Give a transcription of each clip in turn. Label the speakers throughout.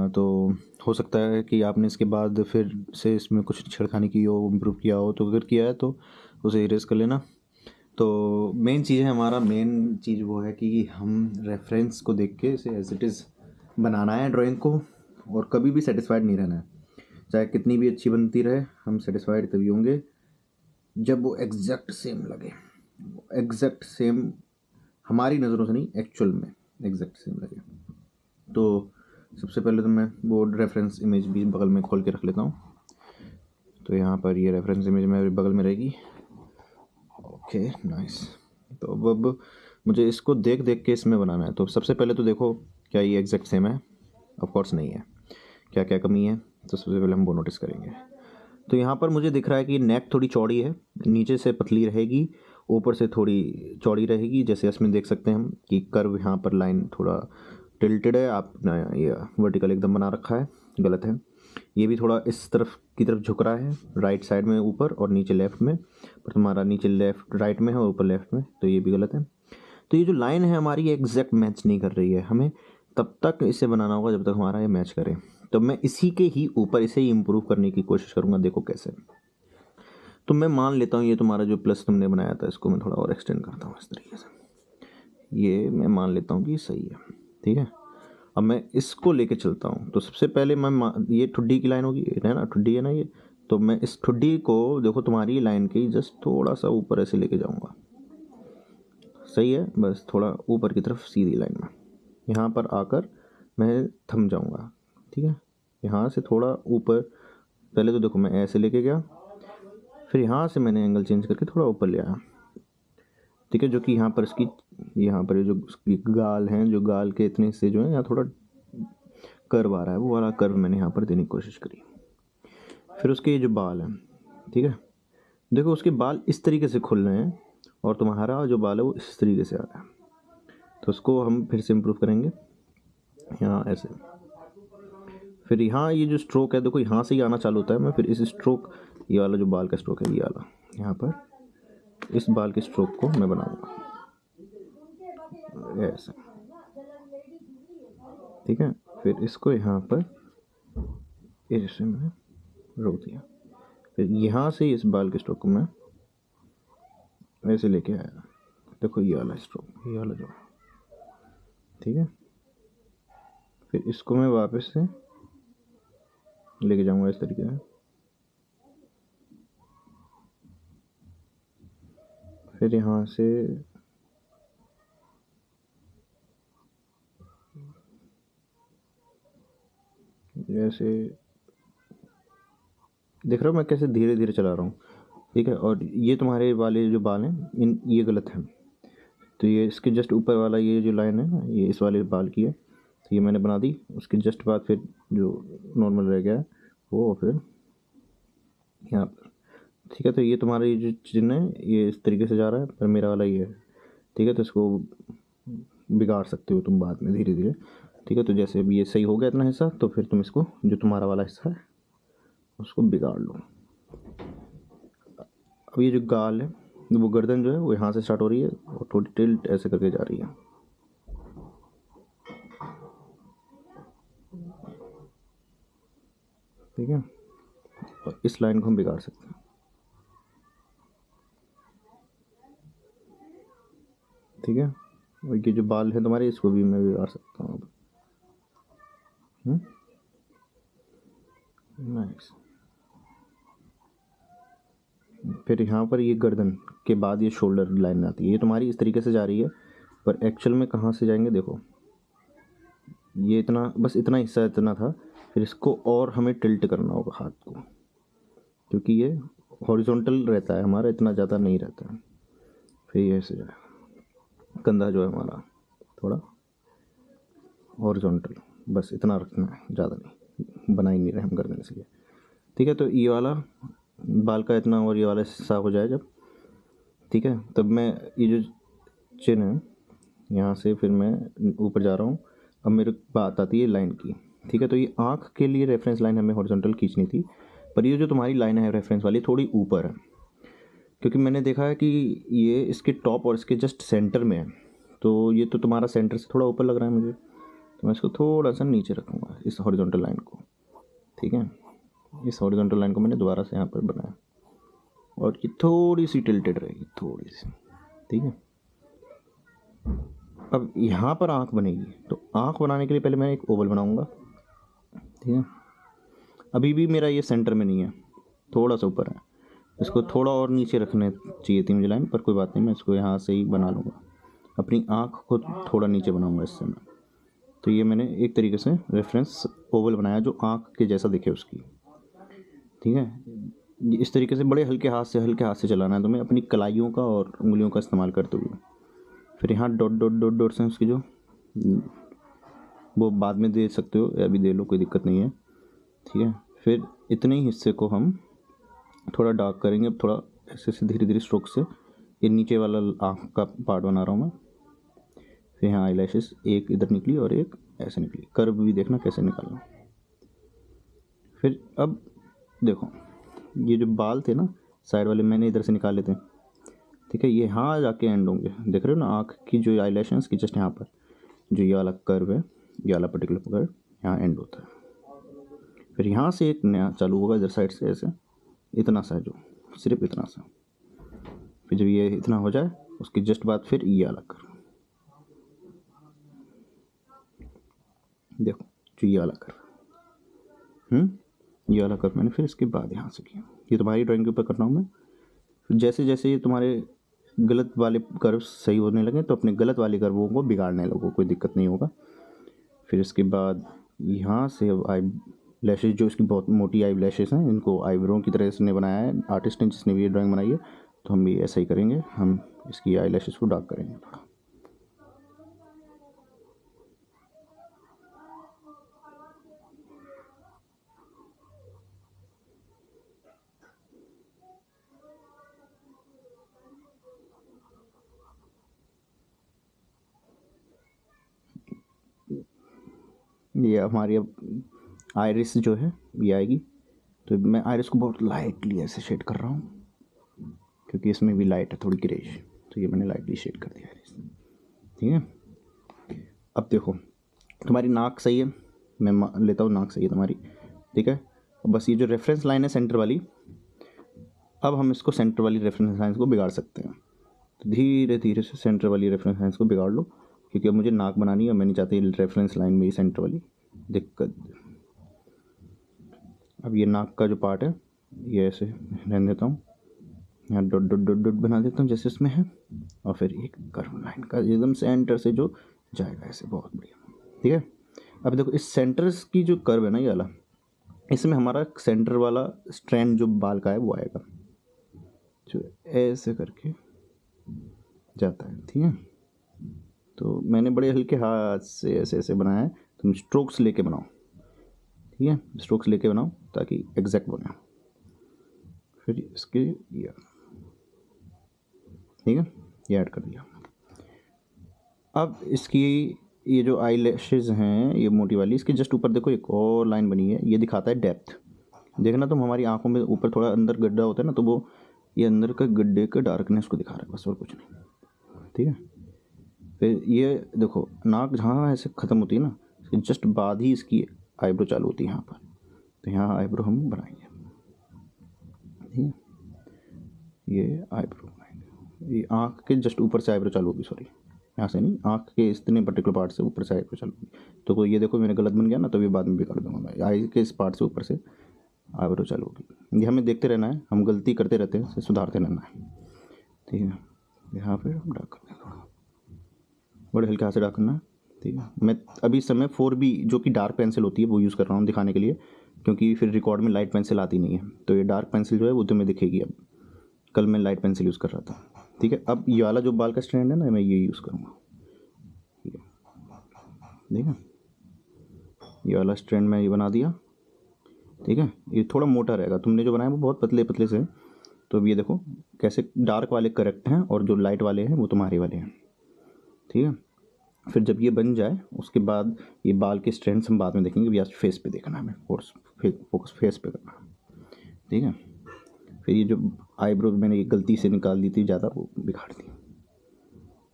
Speaker 1: तो हो सकता है कि आपने इसके बाद फिर से इसमें कुछ छेड़खानी की हो, इम्प्रूव किया हो, तो अगर किया है तो उसे इरेज कर लेना। तो मेन चीज़ है, हमारा मेन चीज़ वो है कि हम रेफरेंस को देख के इसे एज इट इज़ बनाना है ड्राइंग को, और कभी भी सेटिस्फाइड नहीं रहना है। चाहे कितनी भी अच्छी बनती रहे, हम सेटिस्फाइड तभी होंगे जब वो एग्जैक्ट सेम लगे। एग्जैक्ट सेम हमारी नज़रों से नहीं, एक्चुअल में एग्जैक्ट सेम लगे। तो सबसे पहले तो मैं वो रेफरेंस इमेज भी बगल में खोल के रख लेता हूँ। तो यहाँ पर ये रेफरेंस इमेज मेरे बगल में रहेगी। Okay nice. तो अब मुझे इसको देख देख के इसमें बनाना है। तो सबसे पहले तो देखो क्या ये एग्जैक्ट सेम है। ऑफ कोर्स नहीं है। क्या क्या कमी है, तो सबसे पहले हम वो नोटिस करेंगे। तो यहाँ पर मुझे दिख रहा है कि नेक थोड़ी चौड़ी है, नीचे से पतली रहेगी, ऊपर से थोड़ी चौड़ी रहेगी। जैसे इसमें देख सकते हैं हम कि कर्व यहाँ पर लाइन थोड़ा टिल्टेड है, आपने ये वर्टिकल एकदम बना रखा है, गलत है। ये भी थोड़ा इस तरफ की तरफ झुक रहा है, राइट साइड में ऊपर और नीचे लेफ़्ट में, पर तुम्हारा नीचे लेफ़्ट राइट में है और ऊपर लेफ़्ट में, तो ये भी गलत है। तो ये जो लाइन है हमारी एग्जैक्ट मैच नहीं कर रही है। हमें तब तक इसे बनाना होगा जब तक हमारा ये मैच करे। तो मैं इसी के ही ऊपर इसे ही इम्प्रूव करने की कोशिश करूँगा। देखो कैसे। तो मैं मान लेता हूँ ये तुम्हारा जो प्लस तुमने बनाया था, इसको मैं थोड़ा और एक्सटेंड करता हूँ इस तरीके से। ये मैं मान लेता हूँ कि सही है, ठीक है। अब मैं इसको लेके चलता हूँ। तो सबसे पहले ये ठुड्डी की लाइन होगी, है ना, ठुड्डी है ना ये। तो मैं इस ठुड्डी को देखो तुम्हारी लाइन के जस्ट थोड़ा सा ऊपर ऐसे लेके जाऊँगा। सही है, बस थोड़ा ऊपर की तरफ सीधी लाइन में यहाँ पर आकर मैं थम जाऊँगा, ठीक है। यहाँ से थोड़ा ऊपर, पहले तो देखो मैं ऐसे लेके गया, फिर यहाँ से मैंने एंगल चेंज करके थोड़ा ऊपर ले आया, ठीक है। जो कि यहाँ पर इसकी, यहाँ पर जो उसकी गाल हैं, जो गाल के इतने हिस्से जो हैं यहाँ थोड़ा कर्व आ रहा है, वो वाला कर्व मैंने यहाँ पर देने की कोशिश करी। फिर उसके ये जो बाल हैं, ठीक है, देखो उसके बाल इस तरीके से खुल रहे हैं और तुम्हारा जो बाल है वो इस तरीके से आ रहा है। तो उसको हम फिर से इम्प्रूव करेंगे, यहाँ ऐसे। फिर यहाँ ये जो स्ट्रोक है, देखो यहाँ से ही आना चालू होता है। मैं फिर इस स्ट्रोक, ये वाला जो बाल का स्ट्रोक है, ये वाला, यहाँ पर इस बाल के स्ट्रोक को मैं बनाऊँगा ऐसे, ठीक है। फिर इसको यहाँ पर ऐसे मैं रोक दिया। फिर यहाँ से इस बाल के स्ट्रोक को मैं ऐसे लेके आया। देखो ये वाला स्ट्रोक, ये वाला जो, ठीक है। फिर इसको मैं वापस से लेके जाऊँगा इस तरीके से। फिर यहाँ से जैसे देख रहा हूँ मैं कैसे धीरे धीरे चला रहा हूँ, ठीक है। और ये तुम्हारे वाले जो बाल हैं, ये गलत हैं। तो ये इसके जस्ट ऊपर वाला ये जो लाइन है ना, ये इस वाले बाल की है। तो ये मैंने बना दी। उसके जस्ट बाद फिर जो नॉर्मल रह गया है वो फिर यहाँ पर, ठीक है। तो ये तुम्हारा ये जो चिन्ह है ये इस तरीके से जा रहा है, पर मेरा वाला ये है, ठीक है। तो इसको बिगाड़ सकते हो तुम बाद में धीरे धीरे, ठीक है। तो जैसे अभी ये सही हो गया इतना हिस्सा, तो फिर तुम इसको जो तुम्हारा वाला हिस्सा है उसको बिगाड़ लो। अब ये जो गाल है, वो गर्दन जो है वो यहाँ से स्टार्ट हो रही है और थोड़ी टिल्ट ऐसे करके जा रही है, ठीक है। और इस लाइन को हम बिगाड़ सकते हैं, ठीक है। और ये जो बाल है तुम्हारे, इसको भी मैं बिगाड़ सकता हूँ अब। नाइस। फिर यहाँ पर ये गर्दन के बाद ये शोल्डर लाइन आती है। ये तुम्हारी इस तरीके से जा रही है, पर एक्चुअल में कहाँ से जाएंगे देखो, ये इतना, बस इतना हिस्सा इतना था। फिर इसको और हमें टिल्ट करना होगा हाथ को, क्योंकि ये हॉरिजॉन्टल रहता है हमारा, इतना ज़्यादा नहीं रहता है। फिर ये ऐसे जाए, कंधा जो है हमारा थोड़ा हॉरिजॉन्टल, बस इतना रखना है, ज़्यादा नहीं, बना ही नहीं रहे हम गर्दन इसलिए, ठीक है। तो ये वाला बाल का इतना और ये वाला हिस्सा हो जाए जब, ठीक है, तब मैं ये जो चिन्ह है यहाँ से फिर मैं ऊपर जा रहा हूँ। अब मेरे बात आती है लाइन की, ठीक है। तो ये आँख के लिए रेफरेंस लाइन हमें हॉरिजॉन्टल खींचनी थी, पर ये जो तुम्हारी लाइन है रेफरेंस वाली थोड़ी ऊपर है, क्योंकि मैंने देखा है कि ये इसके टॉप और इसके जस्ट सेंटर में है। तो ये तो तुम्हारा सेंटर से थोड़ा ऊपर लग रहा है मुझे, तो मैं इसको थोड़ा सा नीचे रखूँगा इस हॉरिजॉन्टल लाइन को, ठीक है। इस हॉरिजॉन्टल लाइन को मैंने दोबारा से यहाँ पर बनाया और ये थोड़ी सी टिल्टेड रहेगी, थोड़ी सी, ठीक है। अब यहाँ पर आँख बनेगी, तो आँख बनाने के लिए पहले मैं एक ओवल बनाऊँगा, ठीक है। अभी भी मेरा ये सेंटर में नहीं है, थोड़ा सा ऊपर है, इसको थोड़ा और नीचे रखने चाहिए थी मुझे लाइन, पर कोई बात नहीं, मैं इसको यहाँ से ही बना लूँगा। अपनी आँख को थोड़ा नीचे बनाऊँगा इससे मैं। तो ये मैंने एक तरीके से रेफरेंस ओवल बनाया जो आँख के जैसा दिखे उसकी, ठीक है। इस तरीके से बड़े हल्के हाथ से चलाना है तुम्हें, अपनी कलाइयों का और उंगलियों का इस्तेमाल करते हुए। फिर यहाँ डॉट डॉट डॉट डॉट्स हैं उसकी, जो वो बाद में दे सकते हो या अभी दे लो, कोई दिक्कत नहीं है, ठीक है। फिर इतने ही हिस्से को हम थोड़ा डार्क करेंगे। अब थोड़ा ऐसे से धीरे धीरे स्ट्रोक से ये नीचे वाला आँख का पार्ट बना रहा हूँ मैं। फिर यहाँ आई लैशेस एक इधर निकली और एक ऐसे निकली, कर्व भी देखना कैसे निकालना। फिर अब देखो ये जो बाल थे ना साइड वाले, मैंने इधर से निकाले थे, ठीक है। ये यहाँ जाके एंड होंगे, देख रहे हो ना आँख की जो आई लैशेस की जस्ट यहाँ पर जो ये वाला कर्व है, ये वाला पर्टिकुलर कर्व यहाँ एंड होता है। फिर यहाँ से एक नया चालू होगा इधर साइड से, ऐसे इतना सा है, जो सिर्फ इतना सा। फिर जब ये इतना हो जाए उसके जस्ट बाद फिर ये वाला कर्व, देखो जो ये वाला कर्व, ये वाला कर्व मैंने फिर इसके बाद यहाँ से किया। ये तुम्हारी ड्राइंग के ऊपर कर रहा हूँ मैं। फिर जैसे जैसे ये तुम्हारे गलत वाले कर्व सही होने लगे तो अपने गलत वाले कर्वों को बिगाड़ने लगो, कोई दिक्कत नहीं होगा। फिर इसके बाद यहाँ से अब आई लैशेज, जो इसकी बहुत मोटी आई लैशेज हैं, इनको आईब्रो की तरह इसने बनाया है आर्टिस्ट ने, जिसने भी ये ड्राइंग बनाई है। तो हम भी ऐसा ही करेंगे, हम इसकी आई लैशेज को डार्क करेंगे थोड़ा। ये हमारी अब आइरिस जो है ये आएगी, तो मैं आइरिस को बहुत लाइटली ऐसे शेड कर रहा हूँ, क्योंकि इसमें भी लाइट है थोड़ी ग्रेश, तो ये मैंने लाइटली शेड कर दिया आइरिस, ठीक है। अब देखो तुम्हारी नाक सही है, मैं लेता हूँ नाक सही है तुम्हारी, ठीक है। बस ये जो रेफरेंस लाइन है सेंटर वाली, अब हम इसको सेंटर वाली रेफरेंस लाइन को बिगाड़ सकते हैं। तो धीरे धीरे से सेंटर वाली रेफरेंस लाइन को बिगाड़ लो, क्योंकि अब मुझे नाक बनानी है, मैं नहीं चाहती रेफरेंस लाइन में ही सेंटर वाली दिक्कत। अब ये नाक का जो पार्ट है ये ऐसे रहने देता हूँ, यहाँ डॉट डॉट डॉट डॉट बना देता हूँ जैसे इसमें है, और फिर एक कर्व लाइन का एकदम सेंटर से जो जाएगा ऐसे, बहुत बढ़िया, ठीक है। अब देखो इस सेंटर की जो कर्व है ना ये वाला, इसमें हमारा सेंटर वाला स्ट्रैंड जो बाल का है वो आएगा, जो ऐसे करके जाता है, ठीक है। तो मैंने बड़े हल्के हाथ से ऐसे ऐसे बनाया है, तुम स्ट्रोक्स लेके बनाओ, ठीक है, स्ट्रोक्स लेके बनाओ ताकि एग्जैक्ट बने। फिर इसके ये, ठीक है, ये ऐड कर दिया। अब इसकी ये जो आई लैशेज हैं ये मोटी वाली, इसके जस्ट ऊपर देखो एक और लाइन बनी है, ये दिखाता है डेप्थ। देखना तुम हमारी आंखों में ऊपर थोड़ा अंदर गड्ढा होता है ना, तो वो ये अंदर का गड्ढे का डार्कनेस को दिखा रहा है बस, और कुछ नहीं, ठीक है। फिर ये देखो नाक जहाँ ऐसे ख़त्म होती है ना, इसके जस्ट बाद ही इसकी आईब्रो चालू होती है यहाँ पर, तो यहाँ आईब्रो हम बनाएंगे, ठीक है। ये आईब्रो बनाएंगे, ये आँख के जस्ट ऊपर से आईब्रो चालू होगी, सॉरी यहाँ से नहीं, आँख के इतने पर्टिकुलर पार्ट से ऊपर से आईब्रो चालू होगी। तो ये देखो मैंने गलत बन गया ना, तो ये बाद में भी कर दूँगा मैं, आई के इस पार्ट से ऊपर से आईब्रो चालू होगी। ये हमें देखते रहना है, हम गलती करते रहते हैं, सुधारते रहना है, ठीक है। यहाँ पर हम डार्क करते हैं, थोड़ा बड़े हल्के हाथ से डार्क करना है, ठीक है। मैं अभी इस समय 4B जो कि डार्क पेंसिल होती है वो यूज़ कर रहा हूँ दिखाने के लिए, क्योंकि फिर रिकॉर्ड में लाइट पेंसिल आती नहीं है, तो ये डार्क पेंसिल जो है वो तुम्हें दिखेगी। अब कल मैं लाइट पेंसिल यूज़ कर रहा था, ठीक है। अब ये वाला जो बाल का स्ट्रैंड है ना, मैं ये यूज़ करूँगा, ठीक है, ठीक है। ये वाला स्ट्रैंड मैं ये बना दिया, ठीक है। ये थोड़ा मोटा रहेगा, तुमने जो बनाया वो बहुत पतले पतले से, तो अब ये देखो कैसे डार्क वाले करेक्ट हैं और जो लाइट वाले हैं वो तुम्हारे वाले हैं, ठीक है। फिर जब ये बन जाए उसके बाद ये बाल के स्ट्रैंड्स हम बाद में देखेंगे, अभी आज फेस पे देखना है, हमें फोकस फेस पे करना है, ठीक है। फिर ये जो आईब्रो मैंने ये गलती से निकाल दी थी ज़्यादा, वो बिगाड़ दी,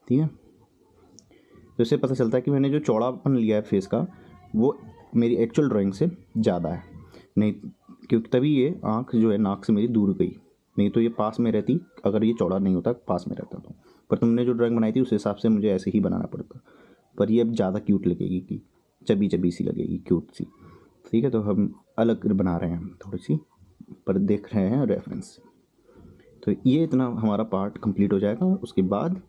Speaker 1: ठीक है। तो इससे पता चलता है कि मैंने जो चौड़ापन लिया है फेस का वो मेरी एक्चुअल ड्राइंग से ज़्यादा है, नहीं क्योंकि तभी ये आँख जो है नाक से मेरी दूर गई, नहीं तो ये पास में रहती, अगर ये चौड़ा नहीं होता पास में रहता तो। पर तुमने जो ड्राइंग बनाई थी उस हिसाब से मुझे ऐसे ही बनाना पड़ता, पर ये अब ज़्यादा क्यूट लगेगी, कि चबी चबी सी लगेगी, क्यूट सी। ठीक है, तो हम अलग बना रहे हैं थोड़ी सी, पर देख रहे हैं रेफरेंस से। तो ये इतना हमारा पार्ट कंप्लीट हो जाएगा। उसके बाद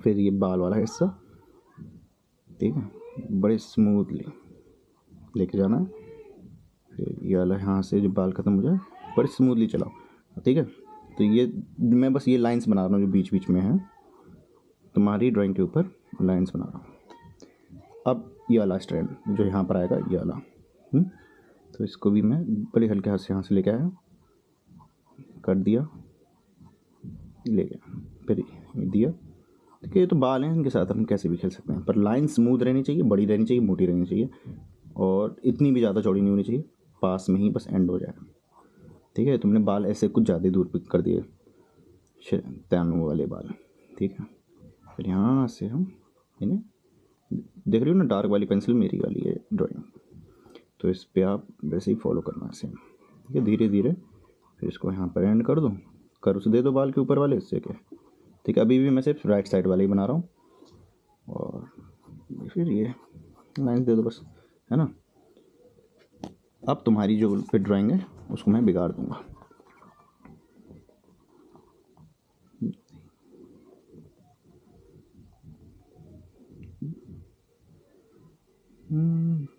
Speaker 1: फिर ये बाल वाला हिस्सा, ठीक है, बड़े स्मूथली लेके जाना है। फिर ये वाला यहाँ से जो बाल ख़त्म हो जाए बड़े स्मूथली चलाओ, ठीक है। तो ये मैं बस ये लाइंस बना रहा हूँ जो बीच बीच में है, तुम्हारी ड्राइंग के ऊपर लाइंस बना रहा हूँ। अब ये वाला स्ट्रैंड जो यहाँ पर आएगा, ये वाला, तो इसको भी मैं बड़े हल्के हाथ से यहाँ से लेके आया, कर दिया, ले गया, फिर ये दिया। ठीक है, ये तो बाल हैं, इनके साथ हम कैसे भी खेल सकते हैं, पर लाइन स्मूथ रहनी चाहिए, बड़ी रहनी चाहिए, मोटी रहनी चाहिए, और इतनी भी ज़्यादा चौड़ी नहीं होनी चाहिए, पास में ही बस एंड हो जाए। ठीक है, तुमने बाल ऐसे कुछ ज़्यादा दूर पिक कर दिए, शैतानू वाले बाल। ठीक है, फिर यहाँ से हम इन्हें, देख रही हो ना, डार्क वाली पेंसिल मेरी वाली है ड्राइंग, तो इस पर आप वैसे ही फॉलो करना है सेम। ठीक है, धीरे धीरे फिर इसको यहाँ पर एंड कर दो, कर उसे दे दो बाल के ऊपर वाले हिस्से के। ठीक है, अभी भी मैं सिर्फ राइट साइड वाले ही बना रहा हूँ, और फिर ये लाइन दे दो बस, है ना। अब तुम्हारी जो फिर ड्राइंग है उसको मैं बिगाड़ दूँगा।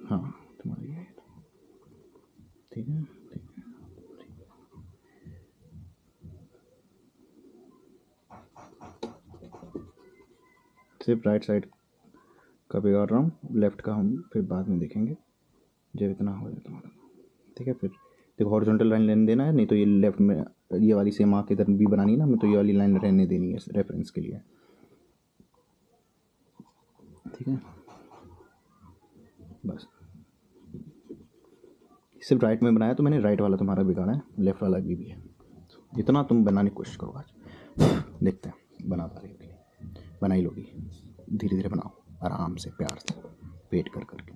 Speaker 1: हाँ, तुम्हारी है, ठीक है, ठीक है, सिर्फ राइट साइड का बिगाड़ रहा हूँ, लेफ़्ट का हम फिर बाद में देखेंगे जब इतना हो जाए तुम्हारा। ठीक है, फिर देखो हॉरिजॉन्टल लाइन लेने देना है, नहीं तो ये लेफ़्ट में ये वाली सेम आँख इधर भी बनानी है ना, हमें तो ये वाली लाइन रहने देनी है रेफरेंस के लिए। ठीक है, बस सिर्फ राइट में बनाया तो मैंने राइट वाला तुम्हारा बिगाड़ा है, लेफ़्ट वाला भी है। इतना तुम बनाने की कोशिश करो, आज देखते हैं बना पा रही हो कि नहीं, बना ही लोगी। धीरे धीरे बनाओ, आराम से, प्यार से, वेट कर करके।